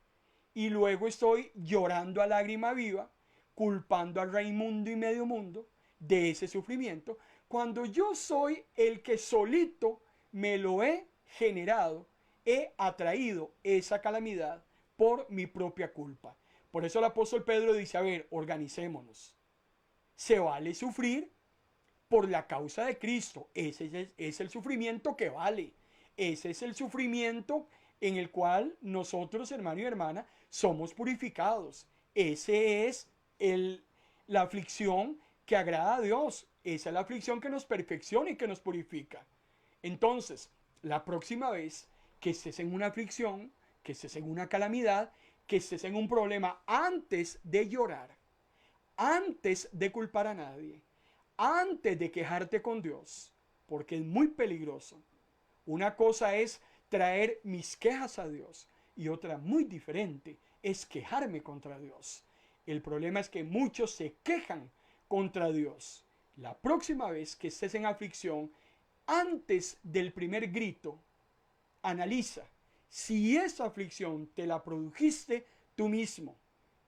y luego estoy llorando a lágrima viva, culpando a Raimundo y medio mundo de ese sufrimiento, cuando yo soy el que solito me lo he generado, he atraído esa calamidad por mi propia culpa. Por eso el apóstol Pedro dice, a ver, organicémonos. Se vale sufrir por la causa de Cristo. Ese es el sufrimiento que vale. Ese es el sufrimiento en el cual nosotros, hermano y hermana, somos purificados. Ese es la aflicción que agrada a Dios. Esa es la aflicción que nos perfecciona y que nos purifica. Entonces, la próxima vez que estés en una aflicción, que estés en una calamidad, que estés en un problema, antes de llorar, antes de culpar a nadie, antes de quejarte con Dios, porque es muy peligroso. Una cosa es traer mis quejas a Dios y otra muy diferente es quejarme contra Dios. El problema es que muchos se quejan contra Dios. La próxima vez que estés en aflicción, antes del primer grito, analiza si esa aflicción te la produjiste tú mismo.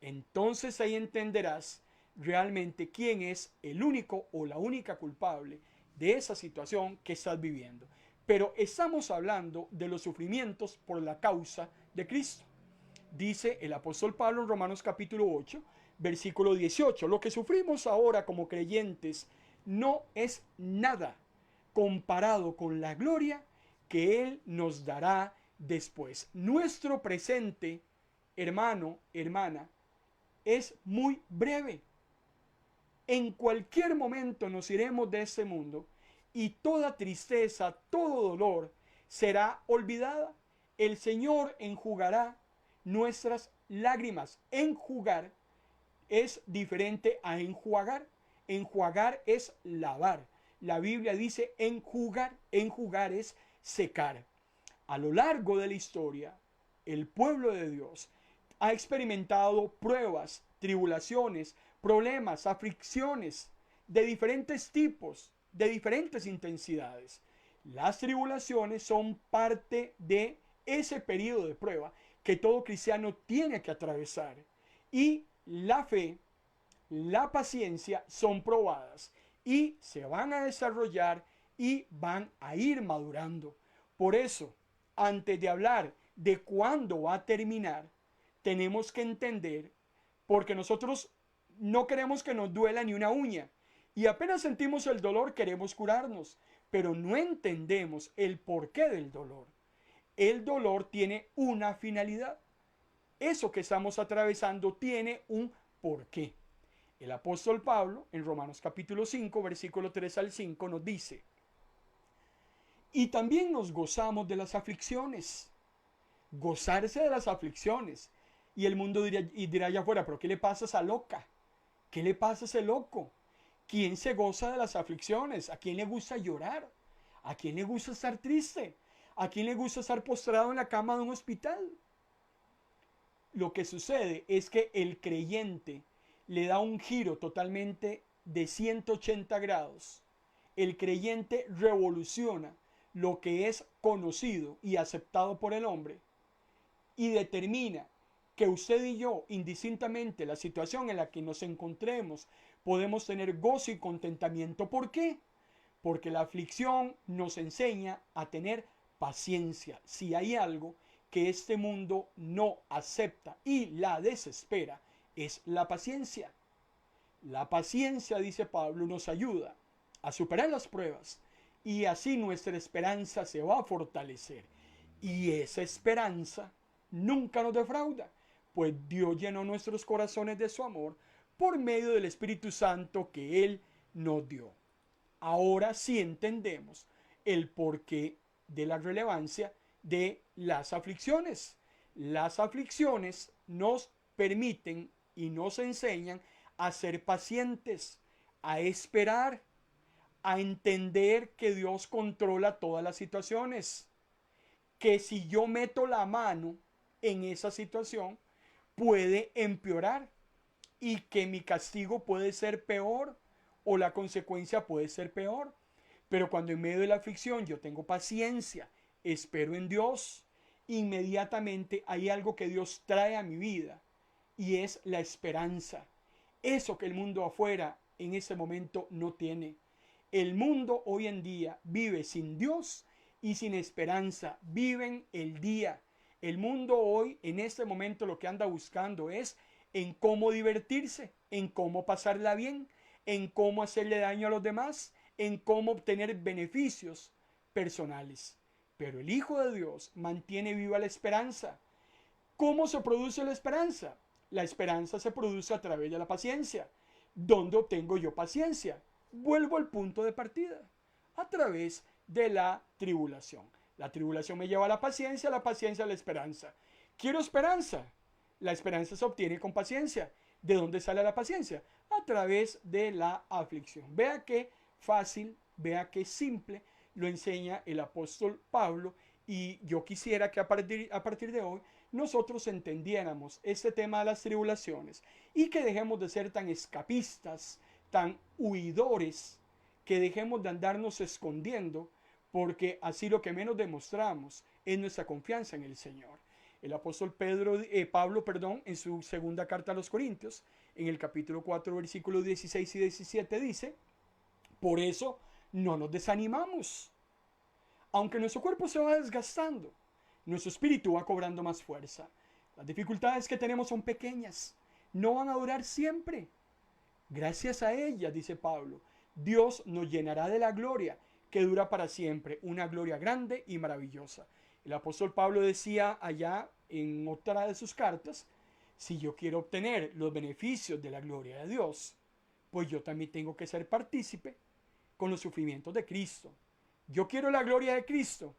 Entonces ahí entenderás realmente quién es el único o la única culpable de esa situación que estás viviendo. Pero estamos hablando de los sufrimientos por la causa de Cristo. Dice el apóstol Pablo en Romanos capítulo 8, versículo 18, lo que sufrimos ahora como creyentes no es nada comparado con la gloria que Él nos dará después. Nuestro presente, hermano, hermana, es muy breve. En cualquier momento nos iremos de este mundo y toda tristeza, todo dolor será olvidada. El Señor enjugará nuestras lágrimas. Enjugar es diferente a enjuagar. Enjuagar es lavar. La Biblia dice enjugar. Enjugar es secar. A lo largo de la historia, el pueblo de Dios ha experimentado pruebas, tribulaciones, problemas, aflicciones de diferentes tipos, de diferentes intensidades. Las tribulaciones son parte de ese periodo de prueba que todo cristiano tiene que atravesar. Y la fe, la paciencia son probadas y se van a desarrollar y van a ir madurando. Por eso, antes de hablar de cuándo va a terminar, tenemos que entender, porque nosotros no queremos que nos duela ni una uña, y apenas sentimos el dolor queremos curarnos, pero no entendemos el porqué del dolor. El dolor tiene una finalidad. Eso que estamos atravesando tiene un porqué. El apóstol Pablo, en Romanos capítulo 5, versículo 3 al 5, nos dice, y también nos gozamos de las aflicciones. Gozarse de las aflicciones. Y el mundo dirá allá afuera, pero ¿qué le pasa a esa loca? ¿Qué le pasa a ese loco? ¿Quién se goza de las aflicciones? ¿A quién le gusta llorar? ¿A quién le gusta estar triste? ¿A quién le gusta estar postrado en la cama de un hospital? Lo que sucede es que el creyente le da un giro totalmente de 180 grados. El creyente revoluciona lo que es conocido y aceptado por el hombre y determina que usted y yo, indistintamente la situación en la que nos encontremos, podemos tener gozo y contentamiento. ¿Por qué? Porque la aflicción nos enseña a tener paciencia. Si hay algo que este mundo no acepta y la desespera, es la paciencia. La paciencia, dice Pablo, nos ayuda a superar las pruebas y así nuestra esperanza se va a fortalecer. Y esa esperanza nunca nos defrauda, pues Dios llenó nuestros corazones de su amor por medio del Espíritu Santo que Él nos dio. Ahora sí entendemos el porqué de la relevancia de las aflicciones. Las aflicciones nos permiten y nos enseñan a ser pacientes, a esperar, a entender que Dios controla todas las situaciones. Que si yo meto la mano en esa situación, puede empeorar y que mi castigo puede ser peor o la consecuencia puede ser peor. Pero cuando en medio de la aflicción yo tengo paciencia, espero en Dios inmediatamente hay algo que Dios trae a mi vida y es la esperanza. Eso que el mundo afuera en ese momento no tiene. El mundo hoy en día vive sin Dios y sin esperanza. Viven el día. El mundo hoy en este momento lo que anda buscando es en cómo divertirse, en cómo pasarla bien, en cómo hacerle daño a los demás, en cómo obtener beneficios personales. Pero el Hijo de Dios mantiene viva la esperanza. ¿Cómo se produce la esperanza? La esperanza se produce a través de la paciencia. ¿Dónde obtengo yo paciencia? Vuelvo al punto de partida, a través de la tribulación. La tribulación me lleva a la paciencia a la esperanza. ¿Quiero esperanza? La esperanza se obtiene con paciencia. ¿De dónde sale la paciencia? A través de la aflicción. Vea qué fácil, vea qué simple lo enseña el apóstol Pablo, y yo quisiera que a partir de hoy nosotros entendiéramos este tema de las tribulaciones y que dejemos de ser tan escapistas, tan huidores, que dejemos de andarnos escondiendo, porque así lo que menos demostramos es nuestra confianza en el Señor. El apóstol Pablo, en su segunda carta a los Corintios, en el capítulo 4, versículos 16 y 17 dice: por eso no nos desanimamos. Aunque nuestro cuerpo se va desgastando, nuestro espíritu va cobrando más fuerza. Las dificultades que tenemos son pequeñas, no van a durar siempre. Gracias a ellas, dice Pablo, Dios nos llenará de la gloria que dura para siempre, una gloria grande y maravillosa. El apóstol Pablo decía allá en otra de sus cartas: si yo quiero obtener los beneficios de la gloria de Dios, pues yo también tengo que ser partícipe con los sufrimientos de Cristo. Yo quiero la gloria de Cristo.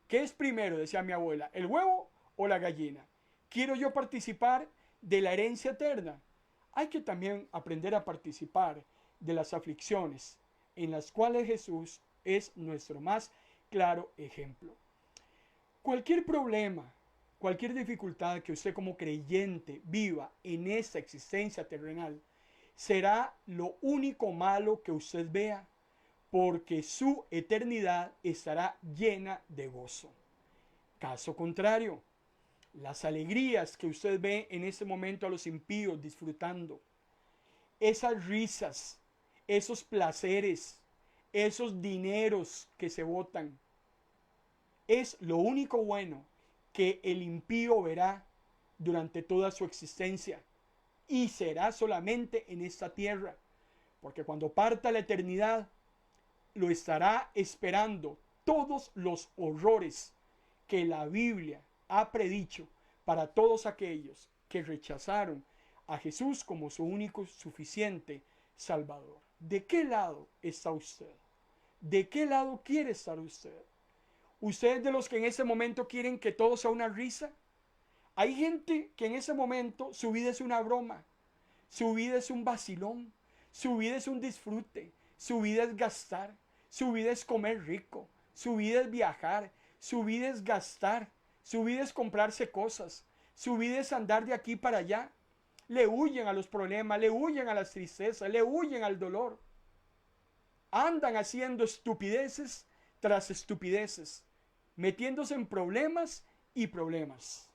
¿Qué es primero, decía mi abuela, el huevo o la gallina? ¿Quiero yo participar de la herencia eterna? Hay que también aprender a participar de las aflicciones, en las cuales Jesús es nuestro más claro ejemplo. Cualquier problema, cualquier dificultad que usted como creyente viva en esta existencia terrenal, será lo único malo que usted vea, porque su eternidad estará llena de gozo. Caso contrario, las alegrías que usted ve en ese momento a los impíos disfrutando, esas risas, esos placeres, esos dineros que se botan, es lo único bueno que el impío verá durante toda su existencia, y será solamente en esta tierra, porque cuando parta la eternidad lo estará esperando todos los horrores que la Biblia ha predicho para todos aquellos que rechazaron a Jesús como su único suficiente Salvador. ¿De qué lado está usted? ¿De qué lado quiere estar usted? ¿Usted es de los que en ese momento quieren que todo sea una risa? Hay gente que en ese momento su vida es una broma, su vida es un vacilón, su vida es un disfrute, su vida es gastar, su vida es comer rico, su vida es viajar, su vida es gastar, su vida es comprarse cosas, su vida es andar de aquí para allá. Le huyen a los problemas, le huyen a las tristezas, le huyen al dolor. Andan haciendo estupideces tras estupideces, metiéndose en problemas y problemas.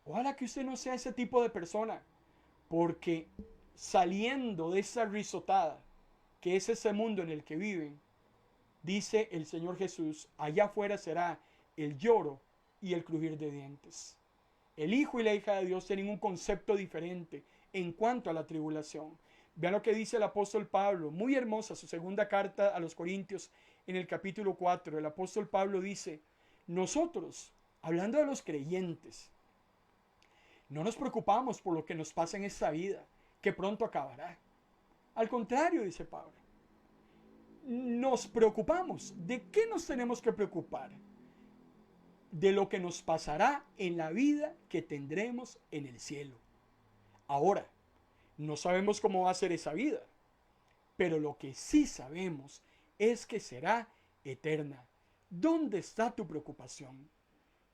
Ojalá que usted no sea ese tipo de persona, porque saliendo de esa risotada, que es ese mundo en el que viven, dice el Señor Jesús, allá afuera será el lloro y el crujir de dientes. El Hijo y la hija de Dios tienen un concepto diferente en cuanto a la tribulación. Vean lo que dice el apóstol Pablo, muy hermosa su segunda carta a los Corintios en el capítulo 4. El apóstol Pablo dice: nosotros, hablando de los creyentes, no nos preocupamos por lo que nos pasa en esta vida, que pronto acabará. Al contrario, dice Pablo, nos preocupamos. ¿De qué nos tenemos que preocupar? De lo que nos pasará en la vida que tendremos en el cielo. Ahora, no sabemos cómo va a ser esa vida, pero lo que sí sabemos es que será eterna. ¿Dónde está tu preocupación?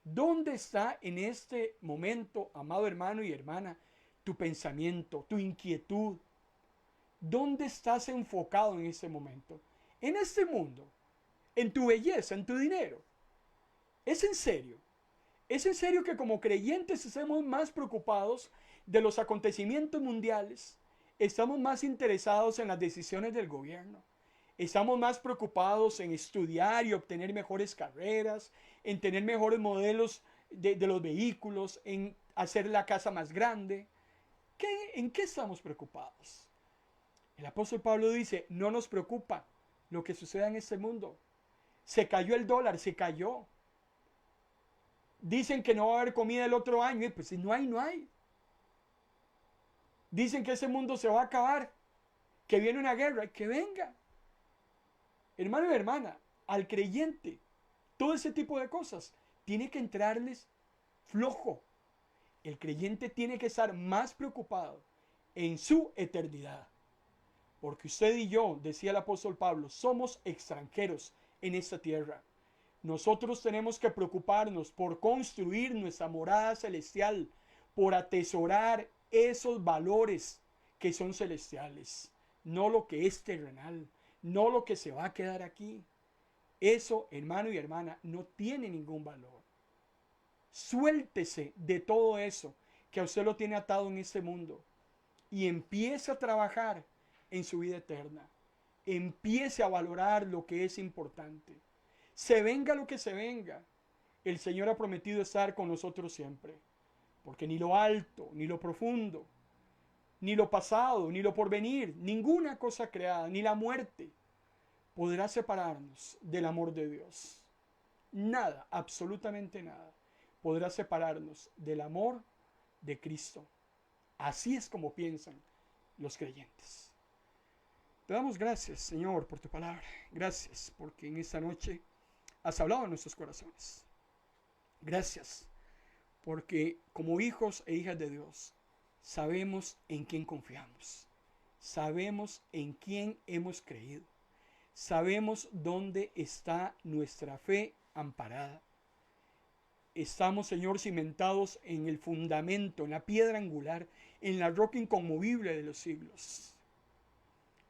¿Dónde está en este momento, amado hermano y hermana, tu pensamiento, tu inquietud? ¿Dónde estás enfocado en este momento? ¿En este mundo? ¿En tu belleza? ¿En tu dinero? ¿Es en serio? Es en serio que como creyentes estamos más preocupados de los acontecimientos mundiales, estamos más interesados en las decisiones del gobierno, estamos más preocupados en estudiar y obtener mejores carreras, en tener mejores modelos de los vehículos, en hacer la casa más grande. ¿En qué estamos preocupados? El apóstol Pablo dice, no nos preocupa lo que suceda en este mundo. Se cayó el dólar, se cayó. Dicen que no va a haber comida el otro año, y pues si no hay, no hay. Dicen que ese mundo se va a acabar, que viene una guerra, que venga. Hermano y hermana, al creyente, todo ese tipo de cosas tiene que entrarles flojo. El creyente tiene que estar más preocupado en su eternidad. Porque usted y yo, decía el apóstol Pablo, somos extranjeros en esta tierra. Nosotros tenemos que preocuparnos por construir nuestra morada celestial, por atesorar esos valores que son celestiales, no lo que es terrenal, no lo que se va a quedar aquí. Eso, hermano y hermana, no tiene ningún valor. Suéltese de todo eso que a usted lo tiene atado en este mundo y empiece a trabajar en su vida eterna. Empiece a valorar lo que es importante. Se venga lo que se venga, el Señor ha prometido estar con nosotros siempre. Porque ni lo alto, ni lo profundo, ni lo pasado, ni lo porvenir, ninguna cosa creada, ni la muerte, podrá separarnos del amor de Dios. Nada, absolutamente nada, podrá separarnos del amor de Cristo. Así es como piensan los creyentes. Te damos gracias, Señor, por tu palabra. Gracias porque en esta noche has hablado en nuestros corazones. Gracias porque como hijos e hijas de Dios sabemos en quién confiamos. Sabemos en quién hemos creído. Sabemos dónde está nuestra fe amparada. Estamos, Señor, cimentados en el fundamento, en la piedra angular, en la roca inconmovible de los siglos.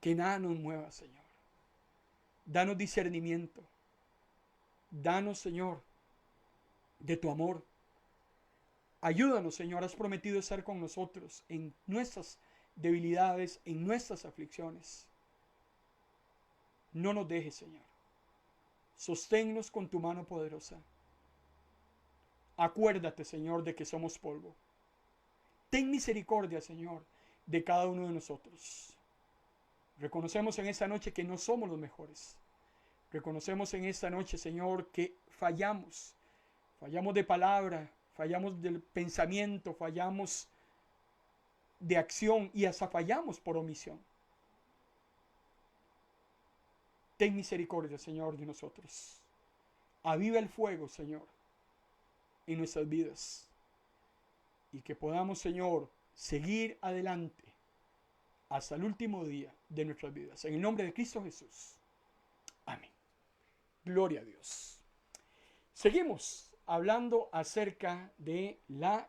Que nada nos mueva, Señor. Danos discernimiento. Danos, Señor, de tu amor. Ayúdanos, Señor. Has prometido estar con nosotros en nuestras debilidades, en nuestras aflicciones. No nos dejes, Señor. Sosténnos con tu mano poderosa. Acuérdate, Señor, de que somos polvo. Ten misericordia, Señor, de cada uno de nosotros. Reconocemos en esta noche que no somos los mejores. Reconocemos en esta noche, Señor, que fallamos. Fallamos de palabra, fallamos del pensamiento, fallamos de acción y hasta fallamos por omisión. Ten misericordia, Señor, de nosotros. Aviva el fuego, Señor, en nuestras vidas. Y que podamos, Señor, seguir adelante hasta el último día de nuestras vidas. En el nombre de Cristo Jesús. Amén. Gloria a Dios. Seguimos hablando acerca de la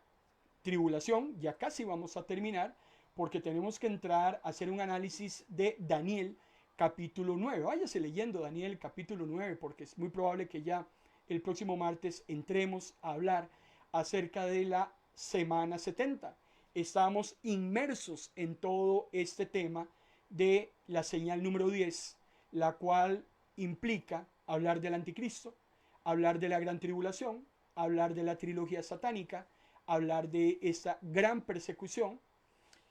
tribulación. Ya casi vamos a terminar porque tenemos que entrar a hacer un análisis de Daniel capítulo 9. Váyase leyendo Daniel capítulo 9 porque es muy probable que ya el próximo martes entremos a hablar acerca de la semana 70. Estamos inmersos en todo este tema de la señal número 10, la cual implica hablar del anticristo, hablar de la gran tribulación, hablar de la trilogía satánica, hablar de esta gran persecución,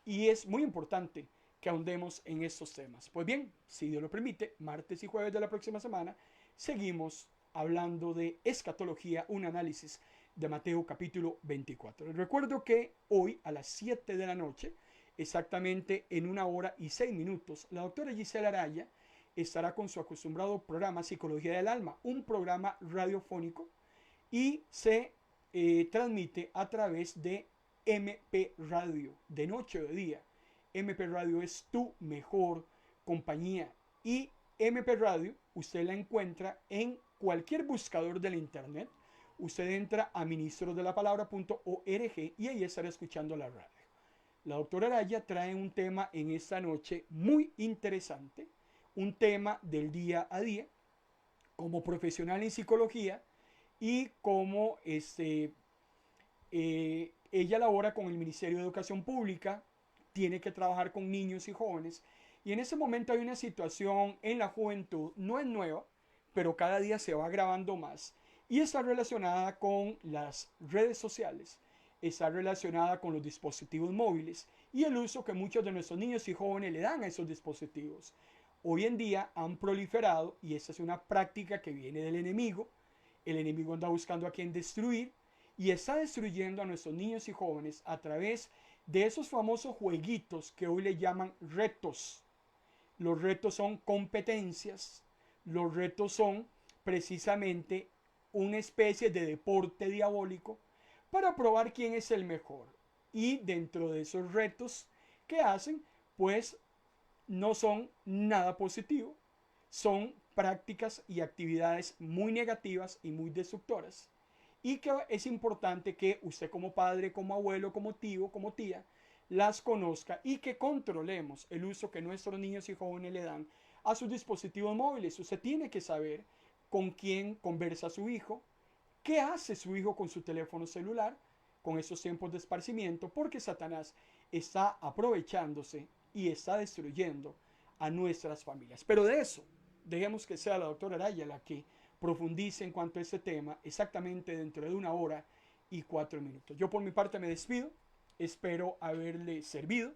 y es muy importante que ahondemos en estos temas. Pues bien, si Dios lo permite, martes y jueves de la próxima semana, seguimos hablando de escatología, un análisis de Mateo capítulo 24. Les recuerdo que hoy a las 7 de la noche, exactamente en 1 hora y 6 minutos, la doctora Gisela Araya estará con su acostumbrado programa Psicología del Alma, un programa radiofónico y se transmite a través de MP Radio, de noche o de día. MP Radio es tu mejor compañía y MP Radio usted la encuentra en cualquier buscador del internet. Usted entra a ministrosdelapalabra.org y ahí estará escuchando la radio. La doctora Araya trae un tema en esta noche muy interesante, un tema del día a día, como profesional en psicología y como Ella labora con el Ministerio de Educación Pública, tiene que trabajar con niños y jóvenes. Y en ese momento hay una situación en la juventud, no es nueva, pero cada día se va agravando más. Y está relacionada con las redes sociales, está relacionada con los dispositivos móviles y el uso que muchos de nuestros niños y jóvenes le dan a esos dispositivos. Hoy en día han proliferado, y esta es una práctica que viene del enemigo. El enemigo anda buscando a quien destruir y está destruyendo a nuestros niños y jóvenes a través de esos famosos jueguitos que hoy le llaman retos. Los retos son competencias, los retos son precisamente una especie de deporte diabólico para probar quién es el mejor. Y dentro de esos retos que hacen, pues no son nada positivo, son prácticas y actividades muy negativas y muy destructoras. Y que es importante que usted como padre, como abuelo, como tío, como tía, las conozca y que controlemos el uso que nuestros niños y jóvenes le dan a sus dispositivos móviles. Usted tiene que saber con quién conversa su hijo, qué hace su hijo con su teléfono celular, con esos tiempos de esparcimiento, porque Satanás está aprovechándose y está destruyendo a nuestras familias. Pero de eso, dejemos que sea la doctora Araya la que profundice en cuanto a este tema exactamente dentro de 1 hora y 4 minutos. Yo por mi parte me despido, espero haberle servido.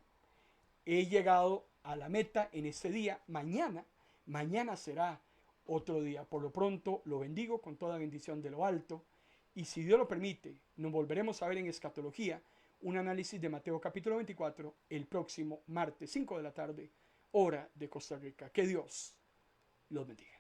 He llegado a la meta en este día. Mañana será otro día. Por lo pronto lo bendigo con toda bendición de lo alto. Y si Dios lo permite, nos volveremos a ver en Escatología, un análisis de Mateo capítulo 24, el próximo martes 5 de la tarde, hora de Costa Rica. Que Dios los bendiga.